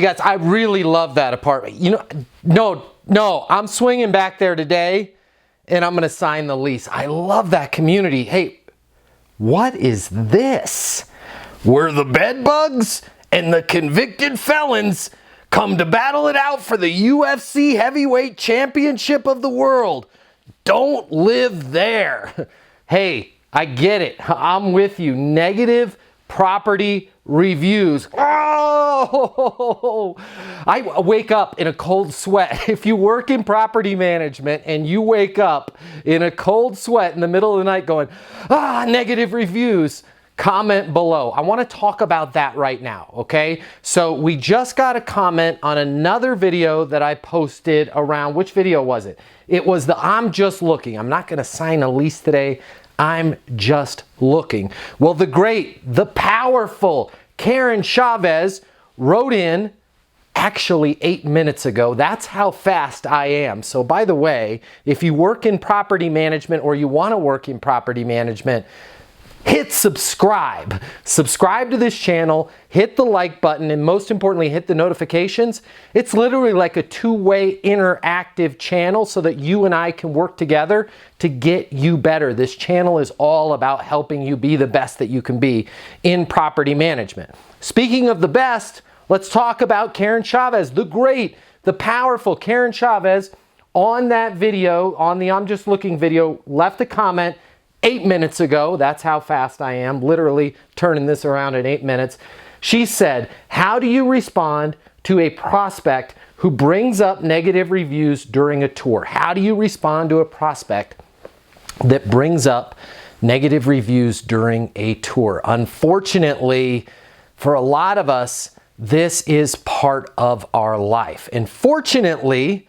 Guys, I really love that apartment. You know, no, I'm swinging back there today and I'm going to sign the lease. I love that community. Hey, what is this? Where the bed bugs and the convicted felons come to battle it out for the UFC Heavyweight Championship of the world. Don't live there. Hey, I get it. I'm with you. Negative property reviews. Oh, I wake up in a cold sweat. If you work in property management and you wake up in a cold sweat in the middle of the night going, negative reviews, comment below. I want to talk about that right now, okay? So we just got a comment on another video that I posted around, which video was it? It was the I'm just looking. I'm not going to sign a lease today. I'm just looking. Well, the great, the powerful Karen Chavez wrote in actually 8 minutes ago. That's how fast I am. So by the way, if you work in property management or you want to work in property management, hit subscribe. Subscribe to this channel, hit the like button, and most importantly, hit the notifications. It's literally like a two-way interactive channel so that you and I can work together to get you better. This channel is all about helping you be the best that you can be in property management. Speaking of the best, let's talk about Karen Chavez, the great, the powerful Karen Chavez. On that video, on the I'm Just Looking video, left a comment 8 minutes ago. That's how fast I am, literally turning this around in 8 minutes. She said, how do you respond to a prospect who brings up negative reviews during a tour? How do you respond to a prospect that brings up negative reviews during a tour? Unfortunately, for a lot of us, this is part of our life. And fortunately,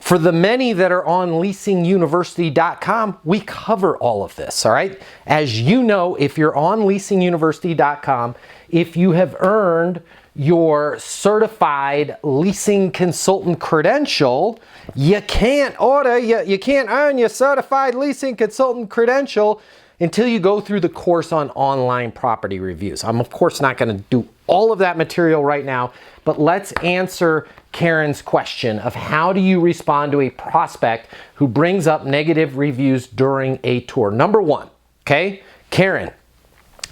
for the many that are on leasinguniversity.com, we cover all of this, all right? As you know, if you're on leasinguniversity.com, if you have earned your certified leasing consultant credential, you can't earn your certified leasing consultant credential until you go through the course on online property reviews. I'm of course not going to do all of that material right now, but let's answer Karen's question of how do you respond to a prospect who brings up negative reviews during a tour. Number one, okay, Karen,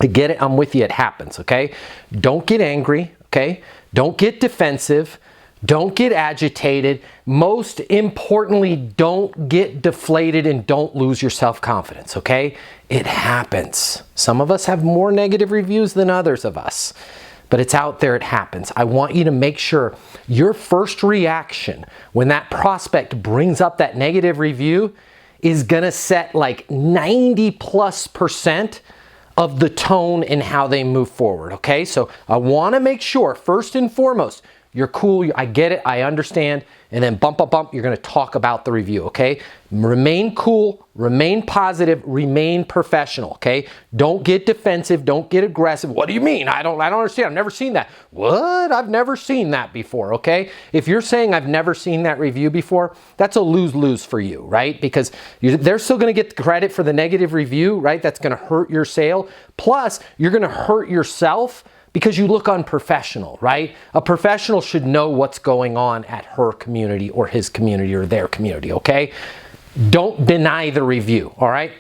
I get it, I'm with you, it happens, okay? Don't get angry, okay? Don't get defensive. Don't get agitated. Most importantly, don't get deflated and don't lose your self-confidence, okay? It happens. Some of us have more negative reviews than others of us, but it's out there, it happens. I want you to make sure your first reaction when that prospect brings up that negative review is gonna set like 90+% of the tone in how they move forward, okay? So I wanna make sure, first and foremost, you're cool, I get it, I understand, and then bump, you're gonna talk about the review, okay? Remain cool, remain positive, remain professional, okay? Don't get defensive, don't get aggressive. What do you mean? I don't understand, I've never seen that. What? I've never seen that before, okay? If you're saying I've never seen that review before, that's a lose-lose for you, right? Because they're still gonna get credit for the negative review, right? That's gonna hurt your sale. Plus, you're gonna hurt yourself because you look unprofessional, right? A professional should know what's going on at her community or his community or their community, okay? Don't deny the review, all right?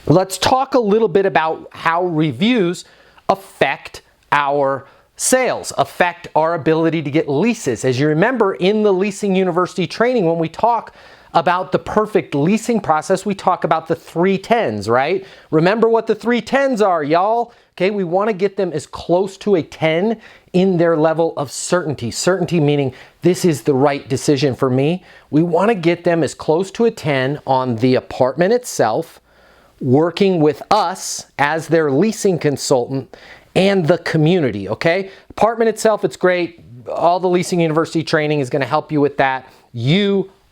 Let's talk a little bit about how reviews affect our sales, affect our ability to get leases. As you remember in the Leasing University training, when we talk about the perfect leasing process, we talk about the 3 10s, right? Remember what the 3 10s are, y'all. Okay, we want to get them as close to a 10 in their level of certainty. Certainty meaning this is the right decision for me. We want to get them as close to a 10 on the apartment itself, working with us as their leasing consultant, and the community, okay? Apartment itself, it's great. All the Leasing University training is going to help you with that.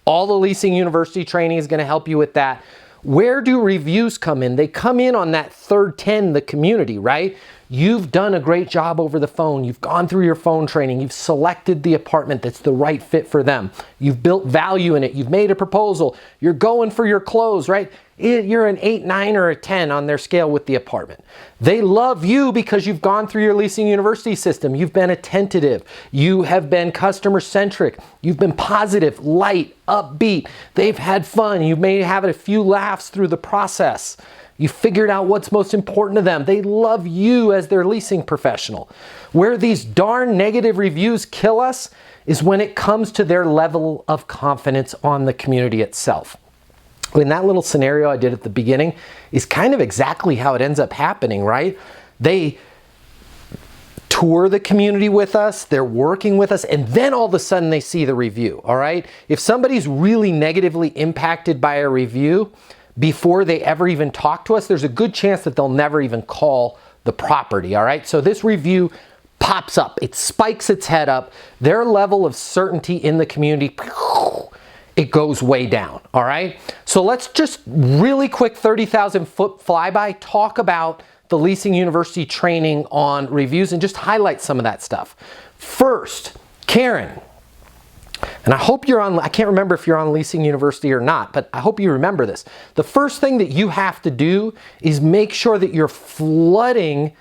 All the Leasing University training is going to help you with that. Where do reviews come in? They come in on that third 10, the community, right? You've done a great job over the phone. You've gone through your phone training. You've selected the apartment that's the right fit for them. You've built value in it. You've made a proposal. You're going for your close, right? You're an 8, 9, or a 10 on their scale with the apartment. They love you because you've gone through your Leasing University system. You've been attentive. You have been customer-centric. You've been positive, light, upbeat. They've had fun. You may have a few laughs through the process. You figured out what's most important to them. They love you as their leasing professional. Where these darn negative reviews kill us is when it comes to their level of confidence on the community itself. In that little scenario I did at the beginning is kind of exactly how it ends up happening, right? They tour the community with us, they're working with us, and then all of a sudden they see the review, all right? If somebody's really negatively impacted by a review, before they ever even talk to us, there's a good chance that they'll never even call the property, all right? So this review pops up, it spikes its head up, their level of certainty in the community, it goes way down, all right? So let's just really quick 30,000 foot flyby, talk about the Leasing University training on reviews and just highlight some of that stuff. First, Karen, and I hope you're on, I can't remember if you're on Leasing University or not, but I hope you remember this. The first thing that you have to do is make sure that you're flooding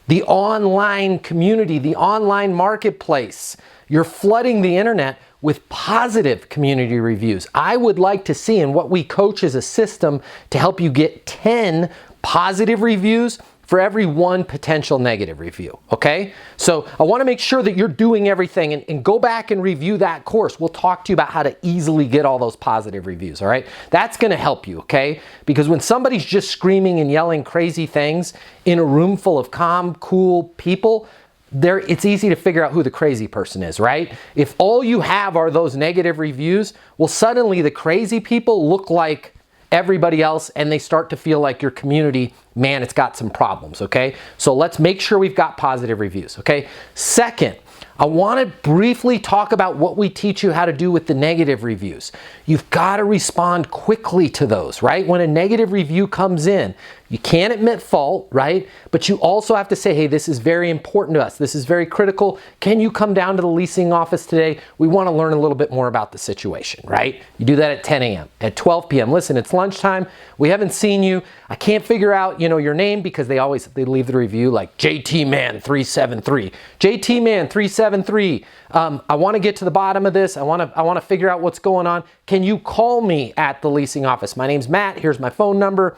the online community, the online marketplace. You're flooding the internet with positive community reviews. I would like to see, and what we coach is a system to help you get 10 positive reviews for every 1 potential negative review, okay? So I wanna make sure that you're doing everything and go back and review that course. We'll talk to you about how to easily get all those positive reviews, all right? That's gonna help you, okay? Because when somebody's just screaming and yelling crazy things in a room full of calm, cool people, it's easy to figure out who the crazy person is, right? If all you have are those negative reviews, well, suddenly the crazy people look like everybody else and they start to feel like your community, man, it's got some problems, okay? So let's make sure we've got positive reviews, okay? Second, I want to briefly talk about what we teach you how to do with the negative reviews. You've got to respond quickly to those, right? When a negative review comes in, you can't admit fault, right? But you also have to say, hey, this is very important to us. This is very critical. Can you come down to the leasing office today? We want to learn a little bit more about the situation, right? You do that at 10 a.m., at 12 p.m. Listen, it's lunchtime. We haven't seen you. I can't figure out, your name because they leave the review like JT Man 373. JT Man 373. I want to get to the bottom of this. I want to figure out what's going on. Can you call me at the leasing office? My name's Matt. Here's my phone number.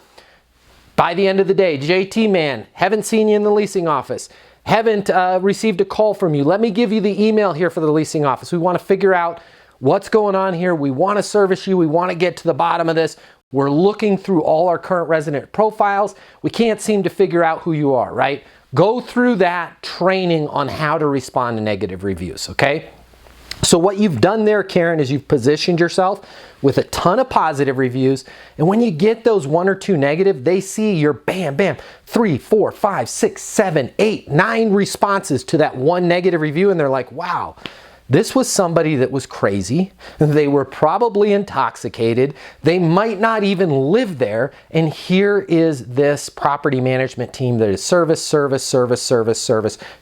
By the end of the day, JT Man, haven't seen you in the leasing office. Haven't received a call from you. Let me give you the email here for the leasing office. We want to figure out what's going on here. We want to service you. We want to get to the bottom of this. We're looking through all our current resident profiles. We can't seem to figure out who you are, right? Go through that training on how to respond to negative reviews, okay? So what you've done there, Karen, is you've positioned yourself with a ton of positive reviews. And when you get those 1 or 2 negative, they see your bam, bam, 3, 4, 5, 6, 7, 8, 9 responses to that 1 negative review. And they're like, wow, this was somebody that was crazy. They were probably intoxicated. They might not even live there. And here is this property management team that is service.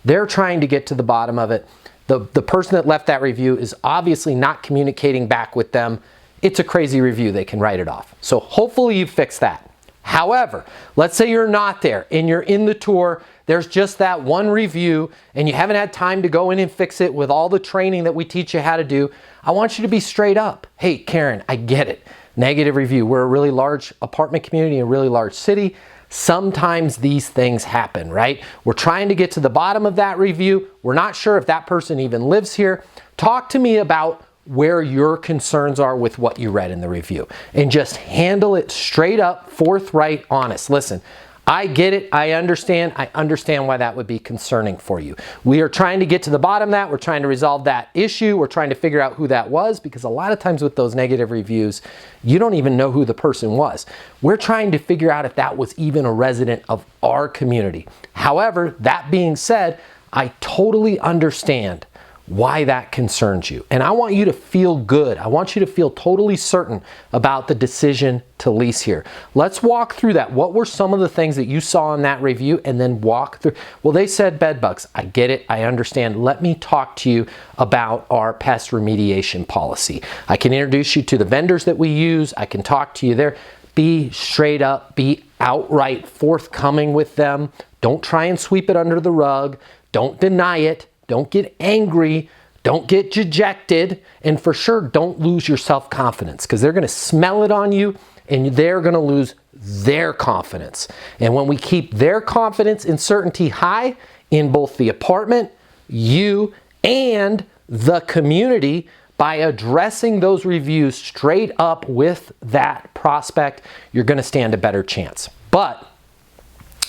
They're trying to get to the bottom of it. The person that left that review is obviously not communicating back with them. It's a crazy review. They can write it off. So hopefully you fix that. However, let's say you're not there and you're in the tour. There's just that 1 review and you haven't had time to go in and fix it with all the training that we teach you how to do. I want you to be straight up. Hey, Karen, I get it. Negative review. We're a really large apartment community in a really large city. Sometimes these things happen, right? We're trying to get to the bottom of that review. We're not sure if that person even lives here. Talk to me about where your concerns are with what you read in the review and just handle it straight up, forthright, honest. Listen, I get it. I understand why that would be concerning for you. We are trying to get to the bottom of that. We're trying to resolve that issue. We're trying to figure out who that was because a lot of times with those negative reviews, you don't even know who the person was. We're trying to figure out if that was even a resident of our community. However, that being said, I totally understand why that concerns you. And I want you to feel good. I want you to feel totally certain about the decision to lease here. Let's walk through that. What were some of the things that you saw in that review, and then walk through. Well, they said bed bugs. I get it. I understand. Let me talk to you about our pest remediation policy. I can introduce you to the vendors that we use. I can talk to you there. Be straight up, be outright forthcoming with them. Don't try and sweep it under the rug. Don't deny it. Don't get angry. Don't get dejected. And for sure, don't lose your self-confidence, because they're going to smell it on you and they're going to lose their confidence. And when we keep their confidence and certainty high in both the apartment, you, and the community, by addressing those reviews straight up with that prospect, you're going to stand a better chance. But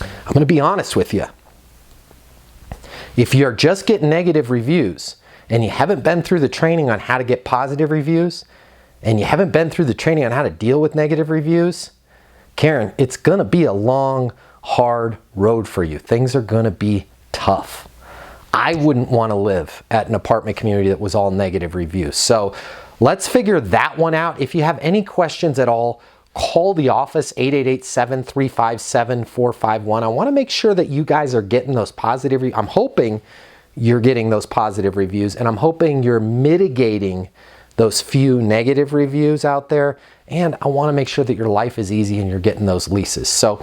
I'm going to be honest with you. If you're just getting negative reviews and you haven't been through the training on how to get positive reviews, and you haven't been through the training on how to deal with negative reviews, Karen, it's going to be a long, hard road for you. Things are going to be tough. I wouldn't want to live at an apartment community that was all negative reviews. So let's figure that one out. If you have any questions at all, call the office, 888-735-7451. I want to make sure that you guys are getting those positive reviews. I'm hoping you're getting those positive reviews, and I'm hoping you're mitigating those few negative reviews out there. And I want to make sure that your life is easy and you're getting those leases. So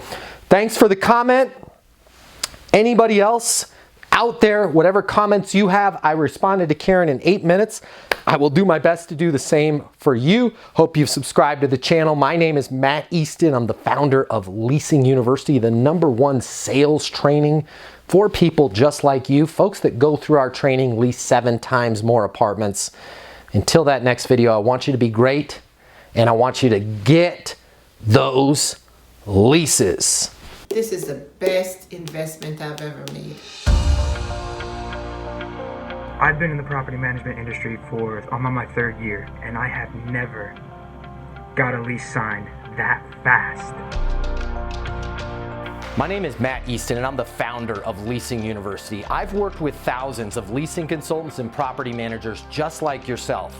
thanks for the comment. Anybody else out there, whatever comments you have, I responded to Karen in 8 minutes. I will do my best to do the same for you. Hope you've subscribed to the channel. My name is Matt Easton. I'm the founder of Leasing University, the #1 sales training for people just like you. Folks that go through our training lease 7 times more apartments. Until that next video, I want you to be great, and I want you to get those leases. This is the best investment I've ever made. I've been in the property management industry I'm on my 3rd year, and I have never got a lease signed that fast. My name is Matt Easton, and I'm the founder of Leasing University. I've worked with thousands of leasing consultants and property managers just like yourself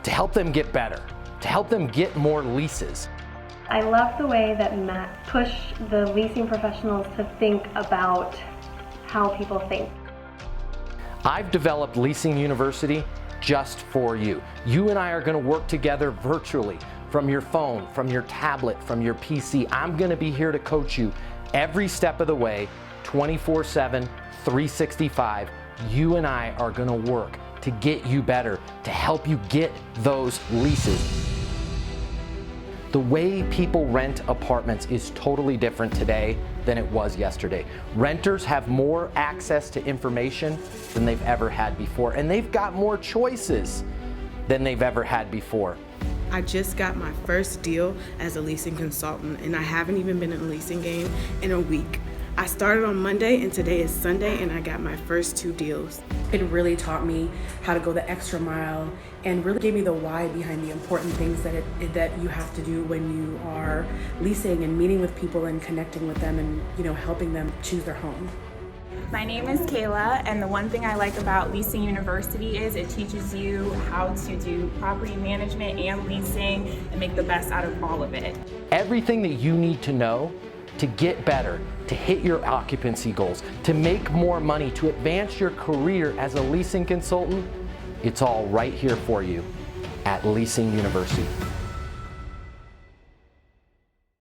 to help them get better, to help them get more leases. I love the way that Matt pushed the leasing professionals to think about how people think. I've developed Leasing University just for you. You and I are going to work together virtually from your phone, from your tablet, from your PC. I'm going to be here to coach you every step of the way, 24/7, 365. You and I are going to work to get you better, to help you get those leases. The way people rent apartments is totally different today than it was yesterday. Renters have more access to information than they've ever had before, and they've got more choices than they've ever had before. I just got my first deal as a leasing consultant, and I haven't even been in the leasing game in a week. I started on Monday, and today is Sunday, and I got my first 2 deals. It really taught me how to go the extra mile, and really gave me the why behind the important things that you have to do when you are leasing and meeting with people and connecting with them and helping them choose their home. My name is Kayla, and the one thing I like about Leasing University is it teaches you how to do property management and leasing and make the best out of all of it. Everything that you need to know to get better, to hit your occupancy goals, to make more money, to advance your career as a leasing consultant, it's all right here for you at Leasing University.